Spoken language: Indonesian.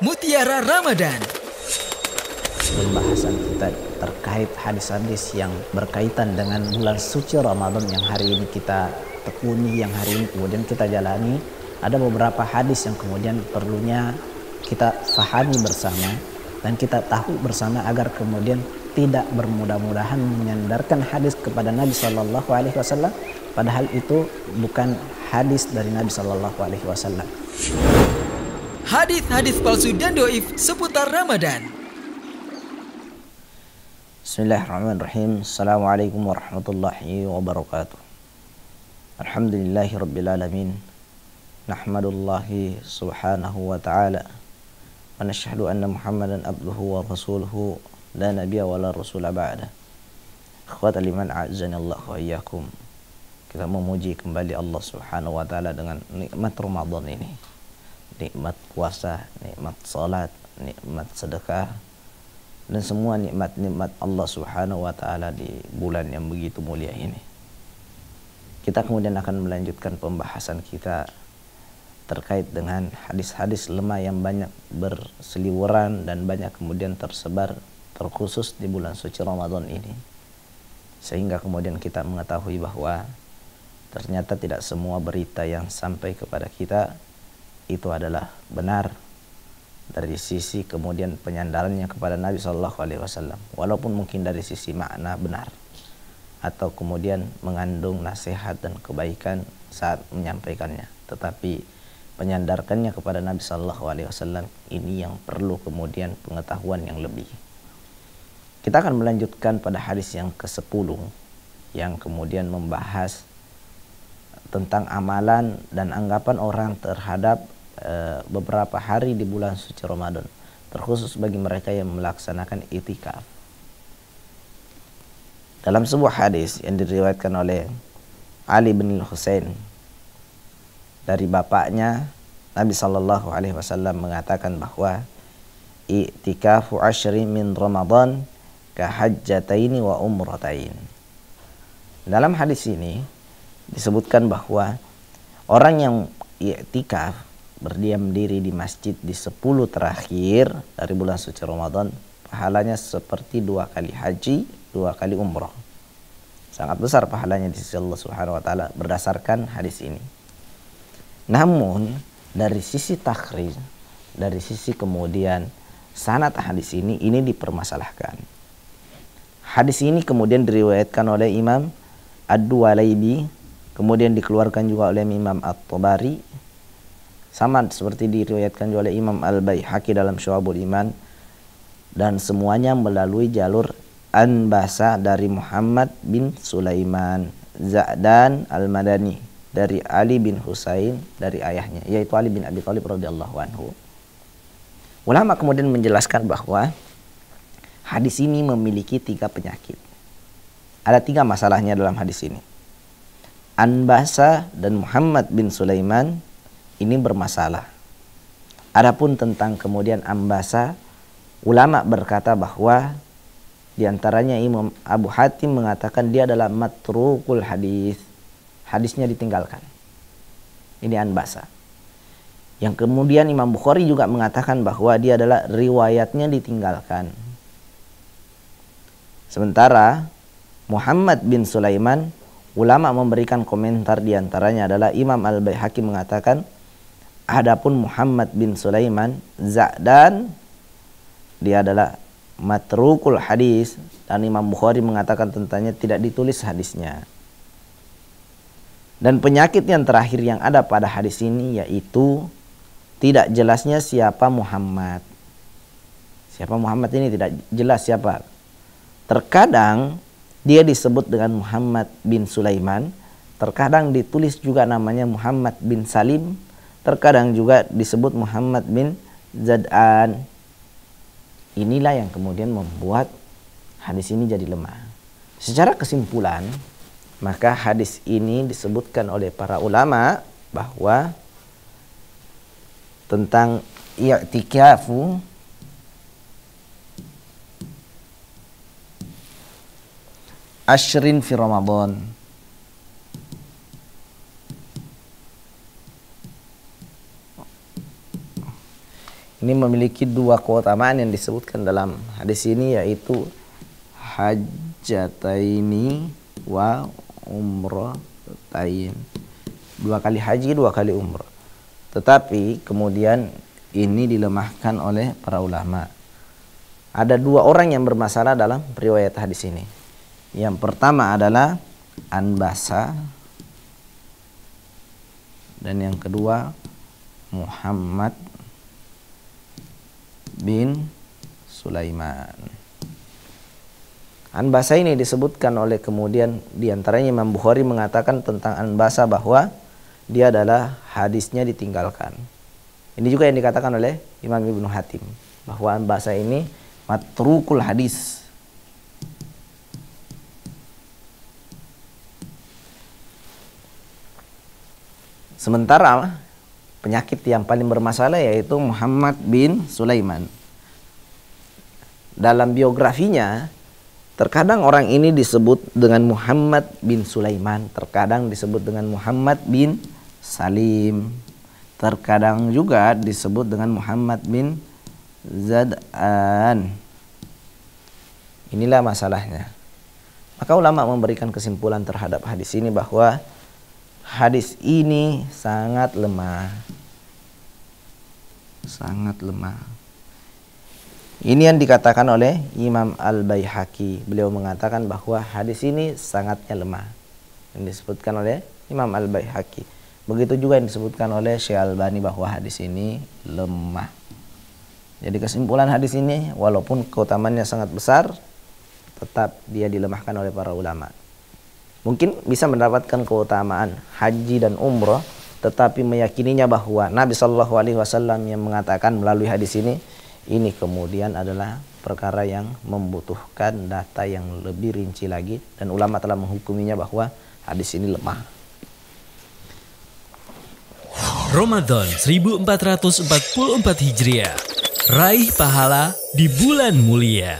Mutiara Ramadan. Pembahasan kita terkait hadis-hadis yang berkaitan dengan bulan suci Ramadan yang hari ini kita tekuni, yang hari ini kemudian kita jalani. Ada beberapa hadis yang kemudian perlunya kita fahami bersama dan kita tahu bersama agar kemudian tidak bermudah-mudahan menyandarkan hadis kepada Nabi Shallallahu Alaihi Wasallam, padahal itu bukan hadis dari Nabi Shallallahu Alaihi Wasallam. Hadis-hadis palsu dan doif seputar Ramadan. Bismillahirrahmanirrahim. Assalamualaikum warahmatullahi wabarakatuh. Alhamdulillahi rabbil alamin. Nahmadullahi subhanahu wa ta'ala. Wa nashhadu anna Muhammadan abduhu wa rasuluhu la nabiyya wa la rasula ba'da. Akhwatal iman a'azzani Allah wa iyyakum. Kita memuji kembali Allah subhanahu wa ta'ala dengan nikmat Ramadan ini. Nikmat puasa, nikmat salat, nikmat sedekah, dan semua nikmat-nikmat Allah subhanahu wa ta'ala di bulan yang begitu mulia ini. Kita kemudian akan melanjutkan pembahasan kita terkait dengan hadis-hadis lemah yang banyak berseliweran dan banyak kemudian tersebar terkhusus di bulan suci Ramadan ini. Sehingga kemudian kita mengetahui bahwa ternyata tidak semua berita yang sampai kepada kita itu adalah benar dari sisi kemudian penyandarannya kepada Nabi Shallallahu Alaihi Wasallam, walaupun mungkin dari sisi makna benar atau kemudian mengandung nasihat dan kebaikan saat menyampaikannya, tetapi menyandarkannya kepada Nabi Shallallahu Alaihi Wasallam ini yang perlu kemudian pengetahuan yang lebih. Kita akan melanjutkan pada hadis yang ke-10 yang kemudian membahas tentang amalan dan anggapan orang terhadap beberapa hari di bulan suci Ramadan, terkhusus bagi mereka yang melaksanakan itikaf. Dalam sebuah hadis yang diriwayatkan oleh Ali bin Husain dari bapaknya, Nabi Shallallahu Alaihi Wasallam mengatakan bahwa i'tikafu asyri min Ramadan kahajjataini wa umratain. Dalam hadis ini disebutkan bahwa orang yang i'tikaf, berdiam diri di masjid di 10 terakhir dari bulan suci Ramadan, pahalanya seperti 2 kali haji, 2 kali umrah. Sangat besar pahalanya di sisi Allah Subhanahu wa taala berdasarkan hadis ini. Namun dari sisi takhrij, dari sisi kemudian sanad hadis ini dipermasalahkan. Hadis ini kemudian diriwayatkan oleh Imam Ad-Duwalaybi, kemudian dikeluarkan juga oleh Imam At-Tabari, sama seperti diriwayatkan oleh Imam Al-Baihaqi dalam Syu'abul Iman, dan semuanya melalui jalur Anbasa dari Muhammad bin Sulaiman Za'dan Al-Madani dari Ali bin Husain dari ayahnya, yaitu Ali bin Abi Thalib radhiyallahu anhu. Ulama kemudian menjelaskan bahwa hadis ini memiliki 3 penyakit. Ada 3 masalahnya dalam hadis ini. Anbasa dan Muhammad bin Sulaiman ini bermasalah. Adapun tentang kemudian Ambasa, ulama berkata bahwa diantaranya Imam Abu Hatim mengatakan dia adalah matrukul hadis, hadisnya ditinggalkan. Ini Anbasa. Yang kemudian Imam Bukhari juga mengatakan bahwa dia adalah riwayatnya ditinggalkan. Sementara Muhammad bin Sulaiman, ulama memberikan komentar, diantaranya adalah Imam Al-Baihaqi mengatakan, adapun Muhammad bin Sulaiman Za'dan, dia adalah matrukul hadis, dan Imam Bukhari mengatakan tentangnya tidak ditulis hadisnya. Dan penyakit yang terakhir yang ada pada hadis ini yaitu tidak jelasnya siapa Muhammad. Siapa Muhammad ini tidak jelas siapa. Terkadang dia disebut dengan Muhammad bin Sulaiman, terkadang ditulis juga namanya Muhammad bin Salim, terkadang juga disebut Muhammad bin Zad'an. Inilah yang kemudian membuat hadis ini jadi lemah. Secara kesimpulan, maka hadis ini disebutkan oleh para ulama bahwa tentang i'tikafu asyrin fi Ramadan, ini memiliki dua keutamaan yang disebutkan dalam hadis ini, yaitu hajjataini wa umratain. 2 kali haji, 2 kali umrah. Tetapi kemudian ini dilemahkan oleh para ulama. Ada 2 orang yang bermasalah dalam riwayat hadis ini. Yang pertama adalah Anbasa, dan yang kedua Muhammad bin Sulaiman. Anbasa ini disebutkan oleh kemudian diantaranya Imam Bukhari mengatakan tentang Anbasa bahwa dia adalah hadisnya ditinggalkan. Ini juga yang dikatakan oleh Imam Ibnu Hatim bahwa Anbasa ini matrukul hadis. Sementara penyakit yang paling bermasalah yaitu Muhammad bin Sulaiman. Dalam biografinya, terkadang orang ini disebut dengan Muhammad bin Sulaiman, terkadang disebut dengan Muhammad bin Salim, terkadang juga disebut dengan Muhammad bin Zad'an. Inilah masalahnya. Maka ulama memberikan kesimpulan terhadap hadis ini bahwa hadis ini sangat lemah. Sangat lemah. Ini yang dikatakan oleh Imam Al-Baihaqi. Beliau mengatakan bahwa hadis ini sangatnya lemah. Yang disebutkan oleh Imam Al-Baihaqi. Begitu juga yang disebutkan oleh Syekh Albani bahwa hadis ini lemah. Jadi kesimpulan hadis ini walaupun keutamaannya sangat besar, tetap dia dilemahkan oleh para ulama. Mungkin bisa mendapatkan keutamaan haji dan umrah, tetapi meyakininya bahwa Nabi Shallallahu Alaihi Wasallam yang mengatakan melalui hadis ini kemudian adalah perkara yang membutuhkan data yang lebih rinci lagi, dan ulama telah menghukuminya bahwa hadis ini lemah. Ramadan 1444 Hijriah. Raih pahala di bulan mulia.